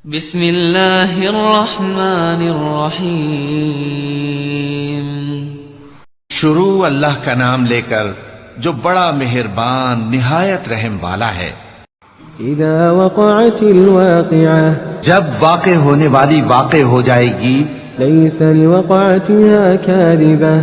بسم اللہ الرحمن الرحیم۔ شروع اللہ کا نام لے کر جو بڑا مہربان نہایت رحم والا ہے۔ اذا وقعت الواقعہ، جب واقع ہونے والی واقع ہو جائے گی، لیس لوقعتها کاذبہ،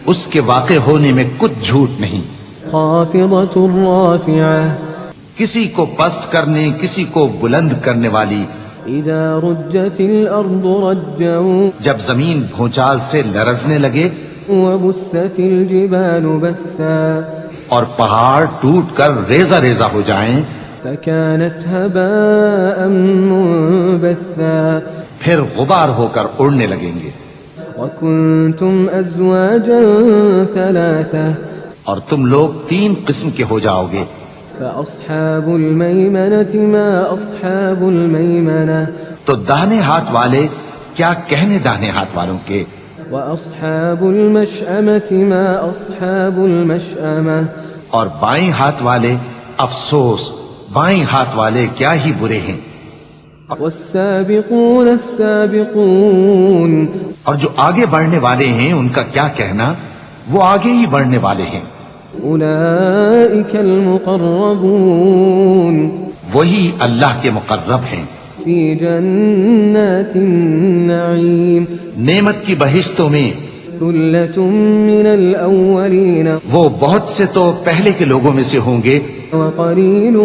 اس کے واقع ہونے میں کچھ جھوٹ نہیں۔ خافضۃ رافعہ، کسی کو پست کرنے کسی کو بلند کرنے والی۔ اذا رجت الارض رجا، جب زمین بھونچال سے لرزنے لگے وبست الجبال بسا، اور پہاڑ ٹوٹ کر ریزہ ریزہ ہو جائیں، فكانت هباء منبثا، پھر غبار ہو کر اڑنے لگیں گے۔ وكنتم ازواجا ثلاثة، اور تم لوگ 3 قسم کے ہو جاؤ گے۔ فأصحاب الميمنة ما أصحاب الميمنة، تو داہنے ہاتھ والے کیا کہنے داہنے ہاتھ والوں کے، وأصحاب المشأمة ما أصحاب المشأمة، اور بائیں ہاتھ والے افسوس، بائیں ہاتھ والے کیا ہی برے ہیں۔ والسابقون السابقون، اور جو آگے بڑھنے والے ہیں ان کا کیا کہنا، وہ آگے ہی بڑھنے والے ہیں۔ أولئك المقربون، وہی اللہ کے مقرب ہیں، في جنات النعيم، نعمت کی بہشتوں میں۔ ثلة من الأولين وہ بہت سے تو پہلے کے لوگوں میں سے ہوں گے، وقليل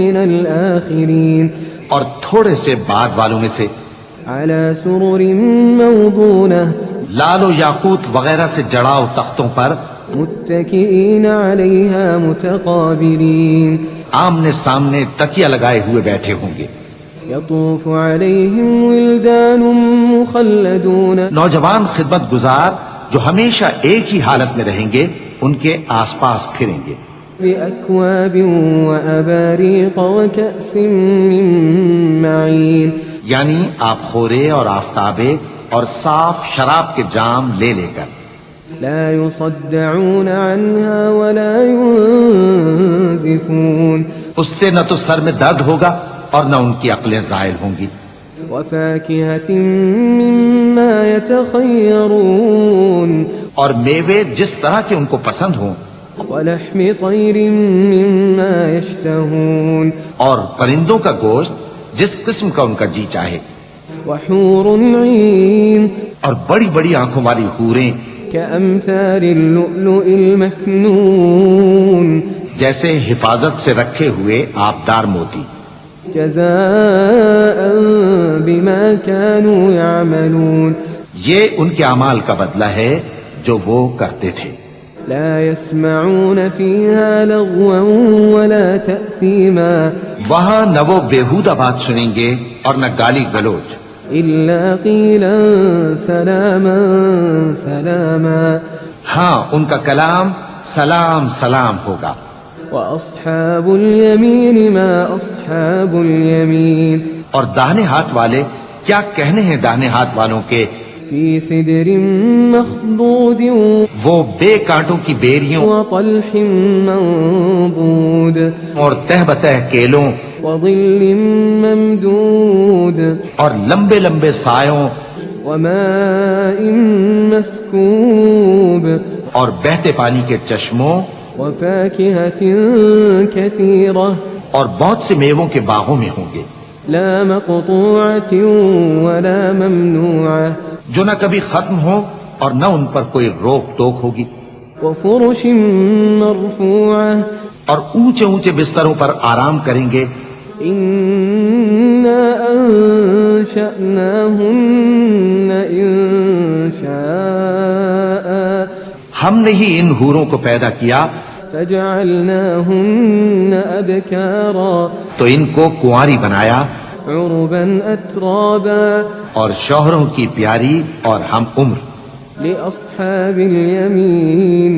من الآخرين، اور تھوڑے سے بعد والوں میں سے۔ على سرر موضونة، لال و یاقوت وغیرہ سے جڑاؤ تختوں پر، متكئين عليها متقابلين، آمنے سامنے تکیہ لگائے ہوئے بیٹھے ہوں گے۔ يطوف عليهم ولدان مخلدون، نوجوان خدمت گزار جو ہمیشہ ایک ہی حالت میں رہیں گے ان کے آس پاس پھریں گے۔ بأكواب وأباريق وكأس من معين، یعنی آپ خورے اور آفتابے اور صاف شراب کے جام لے لے کر۔ لا يصدعون عنها ولا ينزفون، اس سے نہ تو سر میں درد ہوگا اور نہ ان کی عقلیں زائل ہوں گی۔ وفاكهة مما يتخيرون، اور میوے جس طرح کے ان کو پسند ہوں، ولحم طير مما يشتهون، اور پرندوں کا گوشت جس قسم کا ان کا جی چاہے، وحور عين اور بڑی بڑی آنکھوں والی حوریں كأمثال اللؤلؤ المكنون، جیسے حفاظت سے رکھے ہوئے آبدار موتی۔ جزاء بما كانوا يعملون، یہ ان کے اعمال کا بدلہ ہے جو وہ کرتے تھے۔ لا يسمعون فيها لغوا ولا تأثيما، وہاں نہ وہ بیہودہ بات سنیں گے اور نہ گالی گلوچ، إلا قيلا سلاما سلاما، ہاں ان کا کلام سلام سلام ہوگا۔ وأصحاب اليمين ما أصحاب اليمين، اور داہنے ہاتھ والے کیا کہنے ہیں داہنے ہاتھ والوں کے، في سدر مخضود وہ بے کانٹوں کی بیریوں وطلح منضود، اور تہ بتہ کیلوں وظل ممدود، اور لمبے لمبے سایوں وماء مسكوب، اور بہتے پانی کے چشموں وفاكهة كثيرة، اور بہت سے میووں کے باغوں میں ہوں گے، لا مقطوعة ولا ممنوعة، جو نہ کبھی ختم ہو اور نہ ان پر کوئی روک ٹوک ہوگی، وفرش مرفوعة، اور اونچے اونچے بستروں پر آرام کریں گے۔ إنا أنشأناهن إنشاء، ہم نے ہی ان حوروں کو پیدا کیا فجعلناهن أبكارا، تو ان کو کنواری بنایا، عربا أترابا، اور شوہروں کی پیاری اور ہم عمر، لأصحاب اليمين،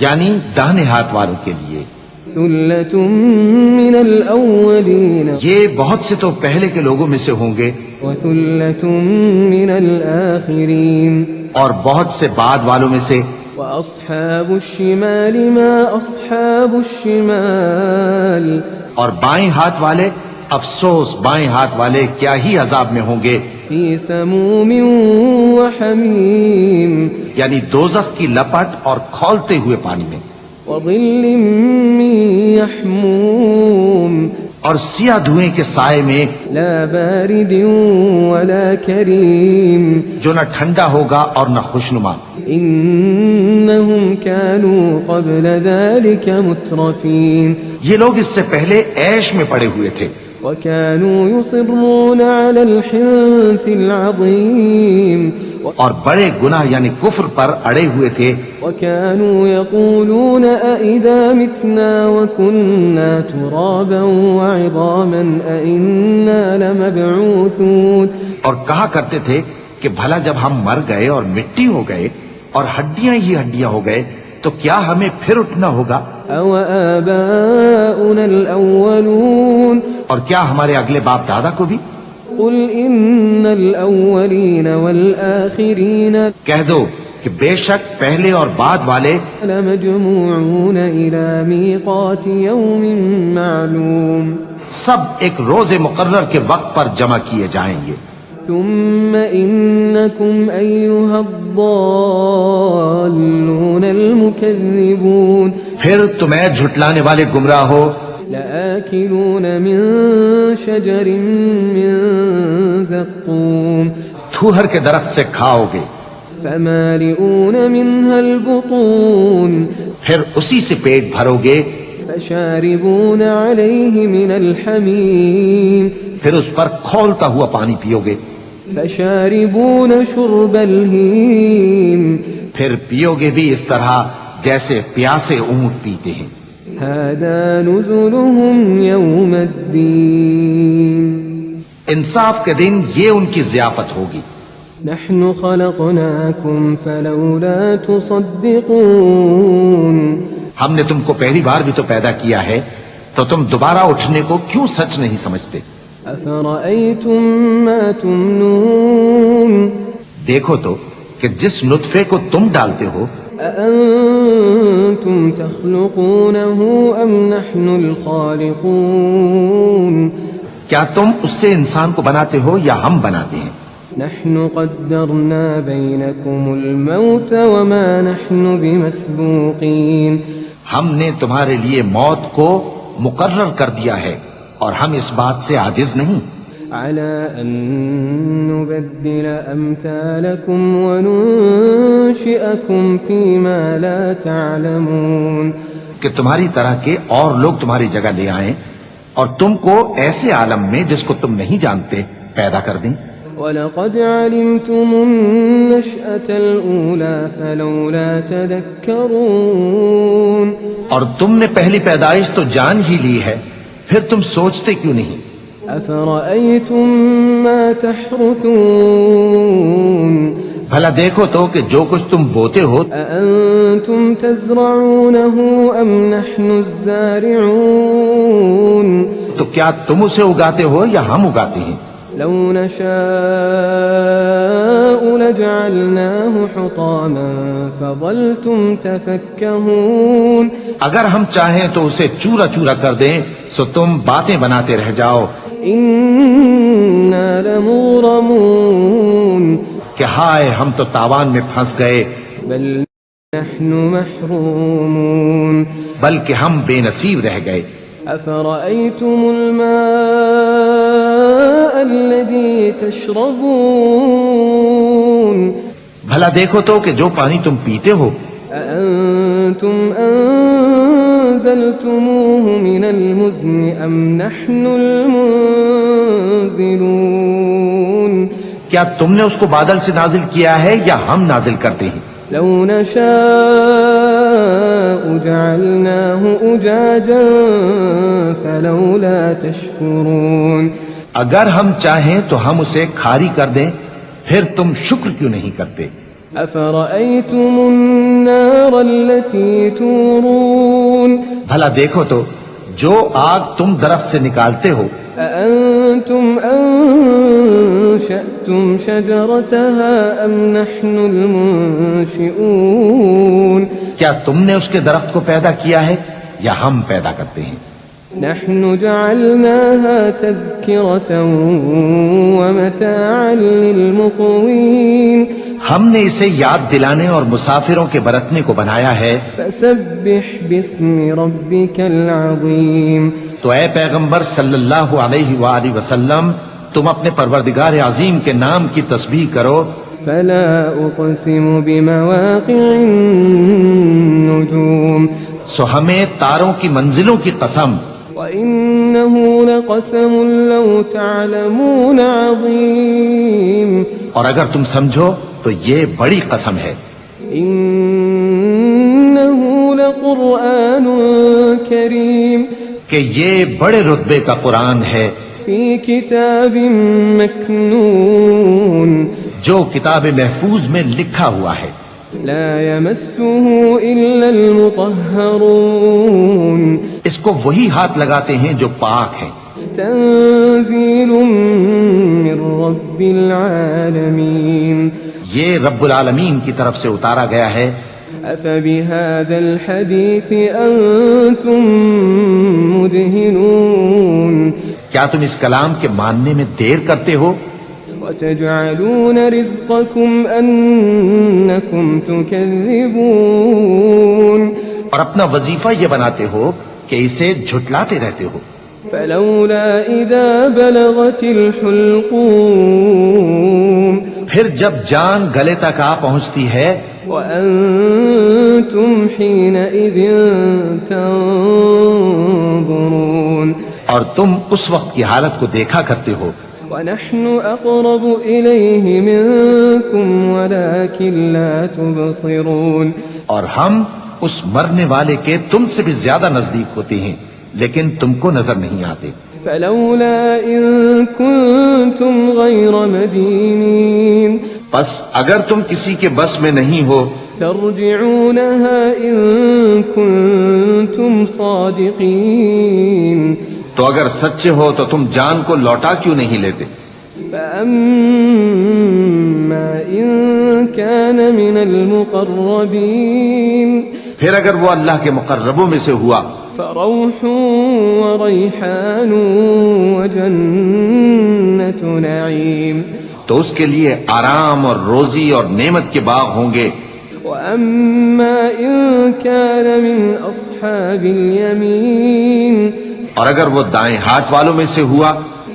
یعنی داہنے ہاتھ والوں کے لیے۔ ثلة من الأولين یہ بہت سے تو پہلے کے لوگوں میں سے ہوں گے وثلة من الآخرين، اور بہت سے بعد والوں میں سے۔ وأصحاب الشمال ما أصحاب الشمال، اور بائیں ہاتھ والے افسوس بائیں ہاتھ والے کیا ہی عذاب میں ہوں گے، فی سموم وحمیم یعنی دوزخ کی لپٹ اور کھولتے ہوئے پانی میں، وظل من یحموم اور سیاہ دھوئیں کے سائے میں، لا بارد ولا کریم جو نہ ٹھنڈا ہوگا اور نہ خوشنما۔ انہم كانوا قبل ذلك مترفین یہ لوگ اس سے پہلے عیش میں پڑے ہوئے تھے، وكانوا يصرون على الحنث العظیم اور بڑے گناہ یعنی کفر پر اڑے ہوئے تھے، وكانوا يقولون أئذا متنا وكنا ترابا وعظاما أئنا لمبعوثون، اور کہا کرتے تھے کہ بھلا جب ہم مر گئے اور مٹی ہو گئے اور ہڈیاں ہی ہڈیاں ہو گئے تو کیا ہمیں پھر اٹھنا ہوگا؟ أو آباؤنا الأولون اور کیا ہمارے اگلے باپ دادا کو بھی؟ قل إن الأولين والآخرين کہہ دو کہ بے شک پہلے اور بعد والے لمجموعون إلى ميقات يوم معلوم سب ایک روز مقرر کے وقت پر جمع کیے جائیں گے، ثم إنكم أيها الضالون المكذبون پھر تمہیں جھٹلانے والے گمراہ ہو، لآكلون من شجر من زقوم تھوہر کے درخت سے کھاؤ گے، فمالئون منها البطون پھر اسی سے پیٹ بھرو گے، فشاربون عليه من الحميم پھر اس پر کھولتا ہوا پانی پیو گے، فشاربون شرب الهيم پھر پیو گے بھی اس طرح جیسے پیاسے اونٹ پیتے ہیں۔ هذا نزلهم يوم الدين انصاف کے دن یہ ان کی ضیافت ہوگی۔ نحن خلقناكم فلولا تصدقون ہم نے تم کو پہلی بار بھی تو پیدا کیا ہے تو تم دوبارہ اٹھنے کو کیوں سچ نہیں سمجھتے؟ أفرأيتم ما تمنون دیکھو تو کہ جس نطفے کو تم ڈالتے ہو، أأنتم تخلقونه أم نحن الخالقون کیا تم اس سے انسان کو بناتے ہو یا ہم بناتے ہیں؟ نحن قدرنا بينكم الموت وما نحن بمسبوقين ہم نے تمہارے لیے موت کو مقرر کر دیا ہے اور ہم اس بات سے عاجز نہیں، على أن نبدل أمثالكم وننشئكم فيما لا تعلمون کہ تمہاری طرح کے اور لوگ تمہاری جگہ لے آئیں اور تم کو ایسے عالم میں جس کو تم نہیں جانتے پیدا کر دیں۔ وَلَقَدْ عَلِمْتُمُ النَّشْأَةَ الْأُولَى فَلَوْلَا تَذَكَّرُونَ اور تم نے پہلی پیدائش تو جان ہی لی ہے، پھر تم سوچتے کیوں نہیں؟ أَفَرَأَيْتُم مَّا تَحْرُثُونَ بھلا دیکھو تو کہ جو کچھ تم بوتے ہو، أَأَنتُمْ تَزْرَعُونَهُ أَمْ نَحْنُ الزَّارِعُونَ تو کیا تم اسے اگاتے ہو یا ہم اگاتے ہیں؟ لو نشاء لجعلناه حطاما فظلتم تفكهون اگر ہم چاہیں تو اسے چورا چورا کر دیں سو تم باتیں بناتے رہ جاؤ إنا لمغرمون کہ ہائے ہم تو تاوان میں پھنس گئے، بل نحن محرومون بلکہ ہم بے نصیب رہ گئے۔ أفرأيتم الماء الذي تشربون بھلا دیکھو تو کہ جو پانی تم پیتے ہو، أأنتم أنزلتموه من المزن أم نحن المنزلون کیا تم نے اس کو بادل سے نازل کیا ہے یا ہم نازل کرتے ہیں؟ لو نشاء جعلناه أجاجا فلولا تشكرون اگر ہم چاہیں تو ہم اسے کھاری کر دیں، پھر تم شکر کیوں نہیں کرتے؟ أفرأيتم النار التي تورون بھلا دیکھو تو جو آگ تم درخت سے نکالتے ہو، أأنتم أنشأتم شجرتها أم نحن المنشئون کیا تم نے اس کے درخت کو پیدا کیا ہے یا ہم پیدا کرتے ہیں؟ نحن جعلناها تذكرة ومتاعا للمقوين ہم نے اسے یاد دلانے اور مسافروں کے برتنے کو بنایا ہے. فسبح باسم ربك العظيم تو اے پیغمبر صلی اللہ علیہ وآلہ وسلم تم اپنے پروردگار عظیم کے نام کی تسبیح کرو. فلا أقسم بمواقع النجوم سو ہمیں تاروں کی منزلوں کی قسم. وإنه لقسم لو تعلمون عظيم اور اگر تم سمجھو تو یہ بڑی قسم ہے. إنه لقرآن كريم کہ یہ بڑے رتبے کا قرآن ہے في كتاب مكنون جو کتاب محفوظ میں لکھا ہوا ہے. لا يمسه إلا المطهرون اس کو وہی ہاتھ لگاتے ہیں جو پاک ہیں. تنزيل من رب العالمين یہ رب العالمین کی طرف سے اتارا گیا ہے. أفبهذا الحديث أنتم مدهنون کیا تم اس کلام کے ماننے میں دیر کرتے ہو؟ وتجعلون رزقكم أنكم تكذبون اور اپنا وظیفہ یہ بناتے ہو کہ اسے جھٹلاتے رہتے ہو. فلولا إذا بلغت الحلقوم پھر جب جان گلے تک آ پہنچتی ہے وأنتم حينئذ تنظرون اور تم اس وقت کی حالت کو دیکھا کرتے ہو. ونحن أقرب إليه منكم ولكن لا تبصرون اور ہم اس مرنے والے کے تم سے بھی زیادہ نزدیک ہوتے ہیں لیکن تم کو نظر نہیں آتے. فلولا إن كنتم غير مدينين بس اگر تم کسی کے بس میں نہیں ہو ترجعونها إن كنتم صادقين تو اگر سچے ہو تو تم جان کو لوٹا کیوں نہیں لیتے؟ فأما إن كان من المقربين پھر اگر وہ اللہ کے مقربوں میں سے ہوا فروح وريحان وجنة نعيم تو اس کے لیے آرام اور روزی اور نعمت کے باغ ہوں گے. وأما إن كان من أصحاب اليمين اور اگر وہ دائیں ہاتھ والوں میں سے ہوا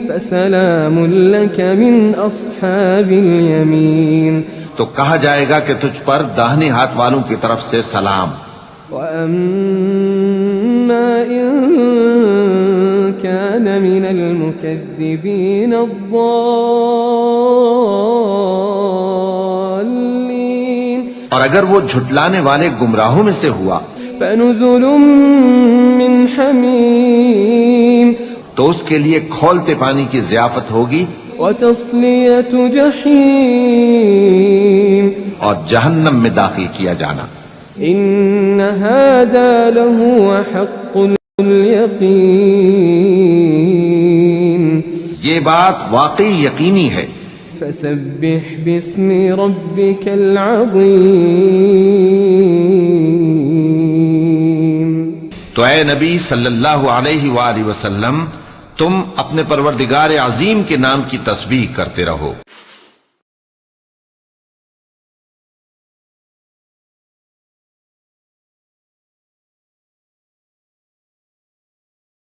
فسلام لك من أصحاب اليمين تو کہا جائے گا کہ تجھ پر داہنے ہاتھ والوں کی طرف سے سلام. وأما إن كان من المكذبين الضالين اور اگر وہ جھٹلانے والے گمراہوں میں سے ہوا فنزل من حميم تو اس کے لیے کھولتے پانی کی ضیافت ہوگی وتصلية جحيم اور جہنم میں داخل کیا جانا. إن هذا لهو حق اليقين یہ بات واقعی یقینی ہے. فسبح باسم ربك العظيم تو اے نبی صلی اللہ علیہ وآلہ وسلم تم اپنے پروردگار عظیم کے نام کی تسبیح کرتے رہو.